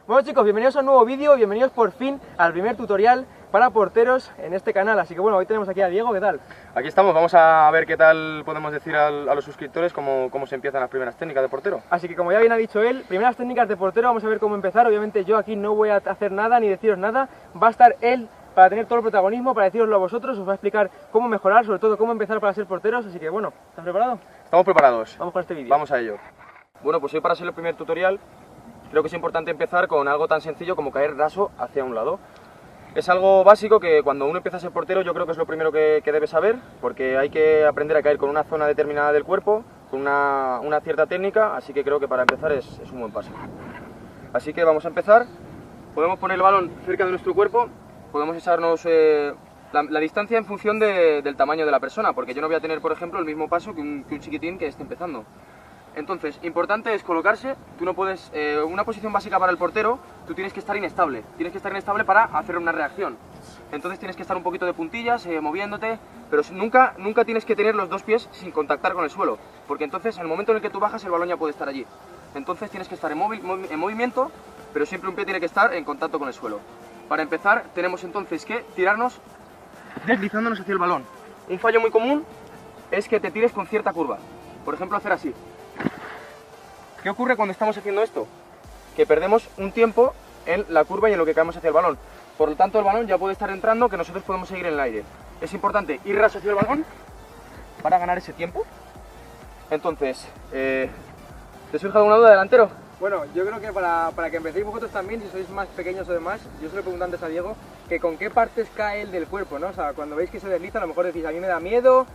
Bueno chicos, bienvenidos a un nuevo vídeo, bienvenidos por fin al primer tutorial para porteros en este canal. Así que bueno, hoy tenemos aquí a Diego, ¿qué tal? Aquí estamos, vamos a ver qué tal podemos decir a los suscriptores cómo se empiezan las primeras técnicas de portero. Así que como ya bien ha dicho él, primeras técnicas de portero, vamos a ver cómo empezar. Obviamente yo aquí no voy a hacer nada ni deciros nada, va a estar él para tener todo el protagonismo, para deciroslo a vosotros, os va a explicar cómo mejorar, sobre todo cómo empezar para ser porteros. Así que bueno, ¿estás preparado? Estamos preparados. Vamos con este vídeo. Vamos a ello. Bueno, pues hoy para ser el primer tutorial creo que es importante empezar con algo tan sencillo como caer raso hacia un lado. Es algo básico que cuando uno empieza a ser portero yo creo que es lo primero que debe saber, porque hay que aprender a caer con una zona determinada del cuerpo, con una cierta técnica, así que creo que para empezar es un buen paso. Así que vamos a empezar. Podemos poner el balón cerca de nuestro cuerpo, podemos echarnos la distancia en función del tamaño de la persona, porque yo no voy a tener, por ejemplo, el mismo paso que un chiquitín que esté empezando. Entonces, importante es colocarse. Tú no puedes, una posición básica para el portero, tú tienes que estar inestable para hacer una reacción. Entonces tienes que estar un poquito de puntillas, moviéndote, pero nunca tienes que tener los dos pies sin contactar con el suelo, porque entonces en el momento en el que tú bajas el balón ya puede estar allí. Entonces tienes que estar en movimiento, pero siempre un pie tiene que estar en contacto con el suelo. Para empezar tenemos entonces que tirarnos deslizándonos hacia el balón. Un fallo muy común es que te tires con cierta curva, por ejemplo hacer así. ¿Qué ocurre cuando estamos haciendo esto? Que perdemos un tiempo en la curva y en lo que caemos hacia el balón. Por lo tanto, el balón ya puede estar entrando, que nosotros podemos seguir en el aire. Es importante ir raso hacia el balón para ganar ese tiempo. Entonces, ¿te surge alguna duda, delantero? Bueno, yo creo que para que empecéis vosotros también, si sois más pequeños o demás, yo se lo pregunto antes a Diego, que con qué partes cae él del cuerpo, ¿no? O sea, cuando veis que se desliza, a lo mejor decís, a mí me da miedo,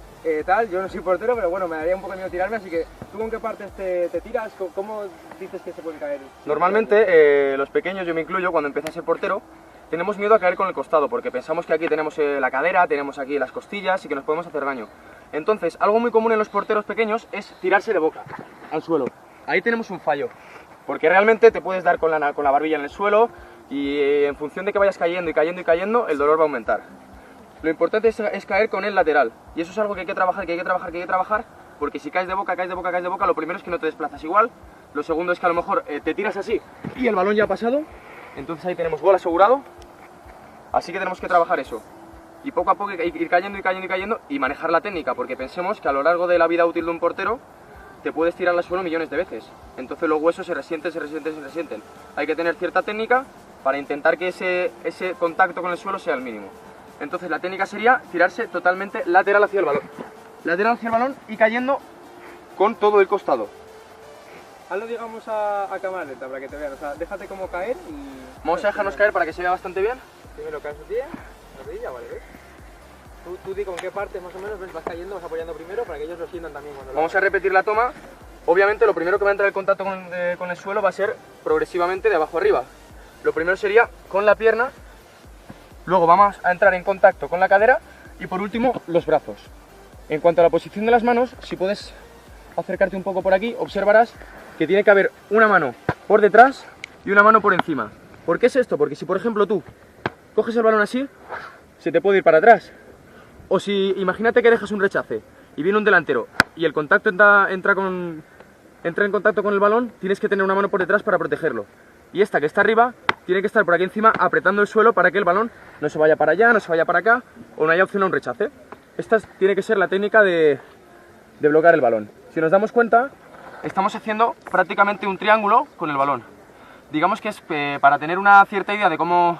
tal, yo no soy portero, pero bueno, me daría un poco de miedo tirarme, así que ¿tú con qué partes te tiras? ¿Cómo dices que se puede caer? Normalmente, los pequeños, yo me incluyo, cuando empieza a ser portero, tenemos miedo a caer con el costado, porque pensamos que aquí tenemos la cadera, tenemos aquí las costillas y que nos podemos hacer daño. Entonces, algo muy común en los porteros pequeños es tirarse de boca al suelo. Ahí tenemos un fallo, porque realmente te puedes dar con la barbilla en el suelo y en función de que vayas cayendo y cayendo y cayendo, el dolor va a aumentar. Lo importante es caer con el lateral, y eso es algo que hay que trabajar, porque si caes de boca, lo primero es que no te desplazas igual, lo segundo es que a lo mejor te tiras así y el balón ya ha pasado, entonces ahí tenemos gol asegurado, así que tenemos que trabajar eso. Y poco a poco ir cayendo y manejar la técnica, porque pensemos que a lo largo de la vida útil de un portero te puedes tirar al suelo millones de veces, entonces los huesos se resienten. Hay que tener cierta técnica para intentar que ese contacto con el suelo sea el mínimo. Entonces la técnica sería tirarse totalmente lateral hacia el balón y cayendo con todo el costado. Hazlo, digamos, a cámara lenta para que te vean, o sea, déjate como caer y... Vamos a dejarnos caer para que se vea bastante bien. Primero caes un pie, la rodilla, vale, ¿ves? Tú di con qué partes más o menos vas cayendo, vas apoyando primero para que ellos lo sientan también cuando lo Vamos a repetir la toma. Obviamente lo primero que va a entrar en contacto con el suelo va a ser progresivamente de abajo arriba. Lo primero sería con la pierna, luego vamos a entrar en contacto con la cadera y por último los brazos. En cuanto a la posición de las manos, si puedes acercarte un poco por aquí, observarás que tiene que haber una mano por detrás y una mano por encima. ¿Por qué es esto? Porque si por ejemplo tú coges el balón así, se te puede ir para atrás. O si imagínate que dejas un rechace y viene un delantero y el contacto entra en contacto con el balón, tienes que tener una mano por detrás para protegerlo. Y esta que está arriba tiene que estar por aquí encima apretando el suelo para que el balón no se vaya para allá, no se vaya para acá o no haya opción a un rechace. Esta tiene que ser la técnica de bloquear el balón. Si nos damos cuenta, estamos haciendo prácticamente un triángulo con el balón. Digamos que es para tener una cierta idea de cómo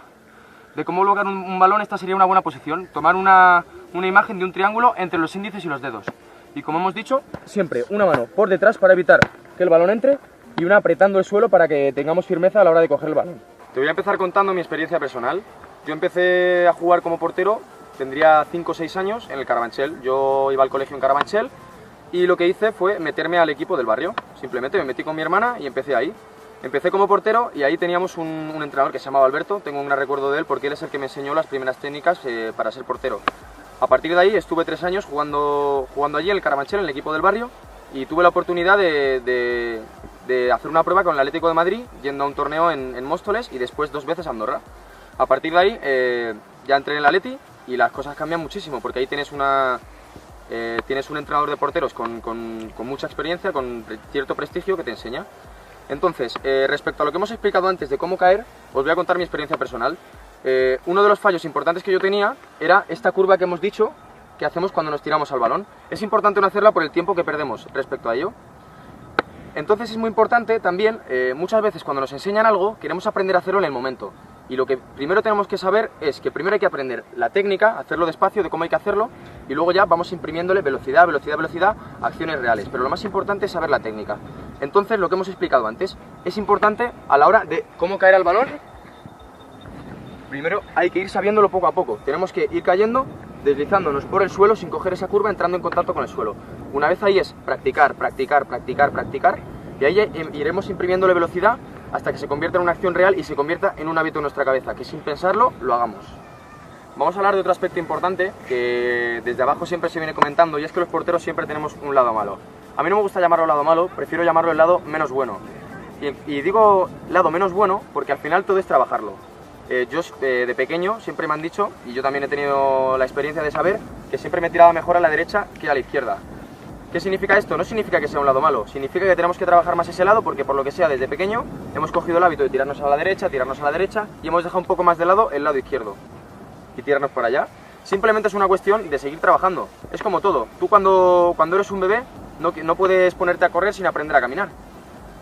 bloquear un balón, esta sería una buena posición. Tomar una imagen de un triángulo entre los índices y los dedos. Y como hemos dicho, siempre una mano por detrás para evitar que el balón entre y una apretando el suelo para que tengamos firmeza a la hora de coger el balón. Te voy a empezar contando mi experiencia personal. Yo empecé a jugar como portero, tendría 5 o 6 años en el Carabanchel. Yo iba al colegio en Carabanchel y lo que hice fue meterme al equipo del barrio. Simplemente me metí con mi hermana y empecé ahí. Empecé como portero y ahí teníamos un entrenador que se llamaba Alberto. Tengo un gran recuerdo de él porque él es el que me enseñó las primeras técnicas para ser portero. A partir de ahí estuve 3 años jugando allí en el Carabanchel, en el equipo del barrio, y tuve la oportunidad de hacer una prueba con el Atlético de Madrid, yendo a un torneo en Móstoles y después 2 veces a Andorra. A partir de ahí ya entré en el Atleti y las cosas cambian muchísimo porque ahí tienes un entrenador de porteros con mucha experiencia, con cierto prestigio que te enseña. Entonces, respecto a lo que hemos explicado antes de cómo caer, os voy a contar mi experiencia personal. Uno de los fallos importantes que yo tenía era esta curva que hemos dicho que hacemos cuando nos tiramos al balón. Es importante no hacerla por el tiempo que perdemos respecto a ello. Entonces es muy importante también, muchas veces cuando nos enseñan algo, queremos aprender a hacerlo en el momento. Y lo que primero tenemos que saber es que primero hay que aprender la técnica, hacerlo despacio, de cómo hay que hacerlo, y luego ya vamos imprimiéndole velocidad, velocidad, velocidad, acciones reales. Pero lo más importante es saber la técnica. Entonces, lo que hemos explicado antes, es importante a la hora de cómo caer al balón, primero hay que ir sabiéndolo poco a poco. Tenemos que ir cayendo, deslizándonos por el suelo sin coger esa curva, entrando en contacto con el suelo. Una vez ahí es practicar, practicar, practicar, practicar, y ahí iremos imprimiéndole velocidad hasta que se convierta en una acción real y se convierta en un hábito en nuestra cabeza, que sin pensarlo lo hagamos. Vamos a hablar de otro aspecto importante que desde abajo siempre se viene comentando, y es que los porteros siempre tenemos un lado malo. A mí no me gusta llamarlo lado malo, prefiero llamarlo el lado menos bueno. Y digo lado menos bueno porque al final todo es trabajarlo. Yo de pequeño siempre me han dicho, y yo también he tenido la experiencia de saber, que siempre me tiraba mejor a la derecha que a la izquierda. ¿Qué significa esto? No significa que sea un lado malo, significa que tenemos que trabajar más ese lado porque por lo que sea desde pequeño hemos cogido el hábito de tirarnos a la derecha y hemos dejado un poco más de lado el lado izquierdo y tirarnos por allá. Simplemente es una cuestión de seguir trabajando, es como todo. Tú cuando eres un bebé no puedes ponerte a correr sin aprender a caminar.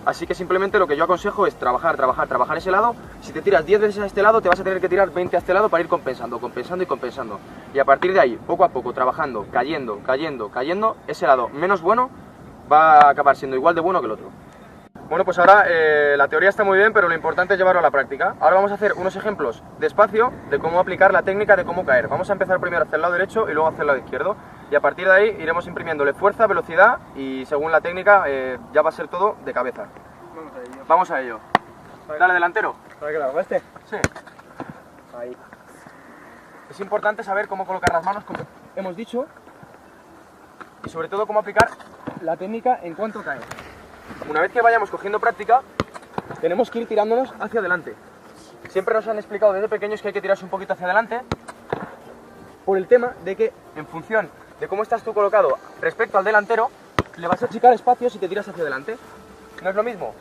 Así que simplemente lo que yo aconsejo es trabajar, trabajar, trabajar ese lado. Si te tiras 10 veces a este lado, te vas a tener que tirar 20 a este lado para ir compensando, compensando y compensando. Y a partir de ahí, poco a poco, trabajando, cayendo, cayendo, cayendo, ese lado menos bueno va a acabar siendo igual de bueno que el otro. Bueno, pues ahora la teoría está muy bien, pero lo importante es llevarlo a la práctica. Ahora vamos a hacer unos ejemplos despacio de cómo aplicar la técnica de cómo caer. Vamos a empezar primero hacia el lado derecho y luego hacia el lado izquierdo. Y a partir de ahí iremos imprimiéndole fuerza, velocidad y según la técnica ya va a ser todo de cabeza. Vamos a ello. Vamos a ello. Dale, delantero. ¿Para qué lo hago? ¿Este? Sí. Ahí. Es importante saber cómo colocar las manos, como hemos dicho, y sobre todo cómo aplicar la técnica en cuanto cae. Una vez que vayamos cogiendo práctica, tenemos que ir tirándonos hacia adelante. Siempre nos han explicado desde pequeños que hay que tirarse un poquito hacia adelante por el tema de que en función de cómo estás tú colocado respecto al delantero, le vas a achicar espacio si te tiras hacia adelante. No es lo mismo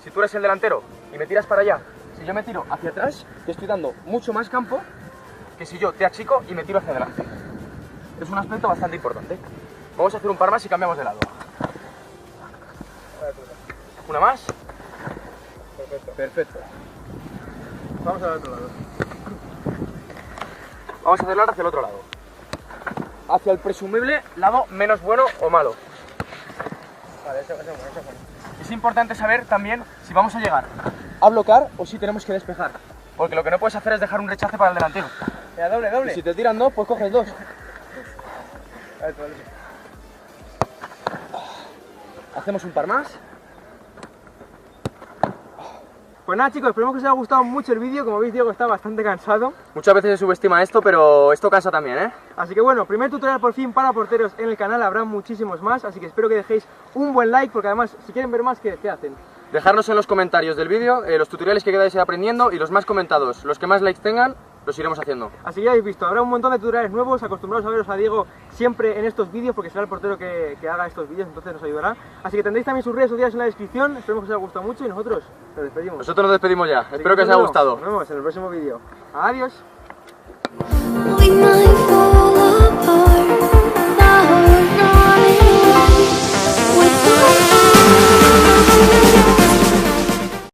si tú eres el delantero y me tiras para allá. Si yo me tiro hacia atrás, te estoy dando mucho más campo que si yo te achico y me tiro hacia adelante. Es un aspecto bastante importante. Vamos a hacer un par más y cambiamos de lado. Una más. Perfecto. Perfecto. Vamos al otro lado. Vamos a hacerlo ahora hacia el otro lado. Hacia el presumible lado menos bueno o malo. Vale, eso bueno. Es importante saber también si vamos a llegar a bloquear o si tenemos que despejar. Porque lo que no puedes hacer es dejar un rechace para el delantero. Ya, doble, doble. Y si te tiran dos, pues coges dos. Vale. Hacemos un par más. Pues nada, chicos, esperemos que os haya gustado mucho el vídeo. Como veis, Diego está bastante cansado. Muchas veces se subestima esto, pero esto cansa también, ¿eh? Así que bueno, primer tutorial por fin para porteros en el canal. Habrá muchísimos más, así que espero que dejéis un buen like, porque además, si quieren ver más, ¿qué hacen? Dejarnos en los comentarios del vídeo los tutoriales que queráis ir aprendiendo y los más comentados, los que más likes tengan, los iremos haciendo. Así que ya habéis visto, habrá un montón de tutoriales nuevos. Acostumbrados a veros a Diego siempre en estos vídeos, porque será el portero que haga estos vídeos, entonces nos ayudará. Así que tendréis también sus redes sociales en la descripción. Esperemos que os haya gustado mucho y nosotros nos despedimos. Nosotros nos despedimos ya. Así Espero que os un haya saludo. gustado. Nos vemos en el próximo vídeo. Adiós.